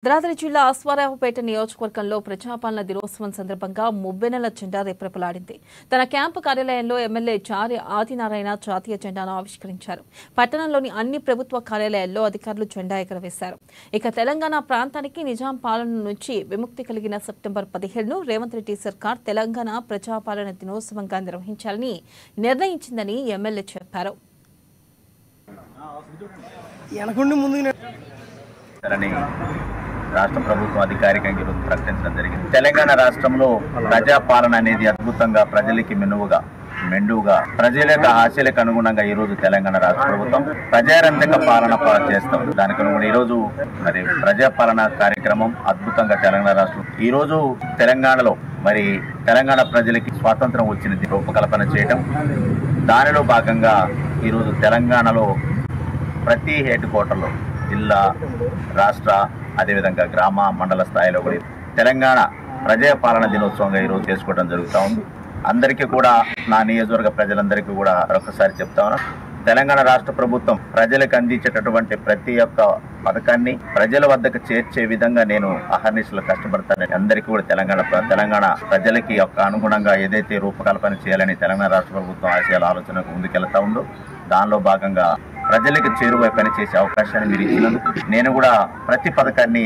భద్రాద్రి జిల్లా అశ్వారావుపేట నియోజకవర్గంలో ప్రజాపాలన దినోత్సవం సందర్భంగా మువ్వెన్నెల జెండా రెపరెపలాడింది. తన క్యాంపు కార్యాలయంలో ఎమ్మెల్యే చారి ఆదినారాయణ జాతీయ జెండాను ఆవిష్కరించారు. పట్టణంలోని అన్ని ప్రభుత్వ కార్యాలయాల్లో అధికారులు జెండా ఎగరవేశారు. ఇక తెలంగాణ ప్రాంతానికి నిజాం పాలన నుంచి విముక్తి కలిగిన సెప్టెంబర్ 17ను రేవంత్ రెడ్డి సర్కార్ తెలంగాణ ప్రజాపాలన దినోత్సవంగా నిర్వహించాలని నిర్ణయించిందని ఎమ్మెల్యే చెప్పారు. రాష్ట్ర ప్రభుత్వం అధికారికంగా ఈరోజు ప్రకటించడం జరిగింది. తెలంగాణ రాష్ట్రంలో ప్రజాపాలన అనేది అద్భుతంగా ప్రజలకి మెండుగా ప్రజల యొక్క ఆశలకు అనుగుణంగా ఈ రోజు తెలంగాణ రాష్ట్ర ప్రభుత్వం ప్రజారంజక పాలన చేస్తాం. దానికి అనుగుణంగా ఈ రోజు మరి ప్రజాపాలన కార్యక్రమం అద్భుతంగా తెలంగాణ రాష్ట్రం ఈ రోజు తెలంగాణలో మరి తెలంగాణ ప్రజలకి స్వాతంత్రం వచ్చినది రూపకల్పన చేయడం. దానిలో భాగంగా ఈరోజు తెలంగాణలో ప్రతి హెడ్ క్వార్టర్లో జిల్లా, రాష్ట్ర, అదేవిధంగా గ్రామ, మండల స్థాయిలో కూడా తెలంగాణ ప్రజాపాలన దినోత్సవంగా ఈరోజు చేసుకోవడం జరుగుతూ ఉంది. అందరికీ కూడా నా నియోజకవర్గ ప్రజలందరికీ కూడా మరొకసారి చెప్తా ఉన్నా, తెలంగాణ రాష్ట్ర ప్రభుత్వం ప్రజలకు అందించేటటువంటి ప్రతి ఒక్క పథకాన్ని ప్రజల వద్దకు చేర్చే విధంగా నేను అహర్నిశలు కష్టపడతానని అందరికీ కూడా తెలంగాణ ప్రజలకి యొక్క అనుగుణంగా ఏదైతే రూపకల్పన చేయాలని తెలంగాణ రాష్ట్ర ప్రభుత్వం ఆశయాల ఆలోచనకు ముందుకెళ్తా ఉందో దానిలో భాగంగా ప్రజలకు చేరువై పనిచేసే అవకాశాన్ని మీరు ఇచ్చినందుకు నేను కూడా ప్రతి పథకాన్ని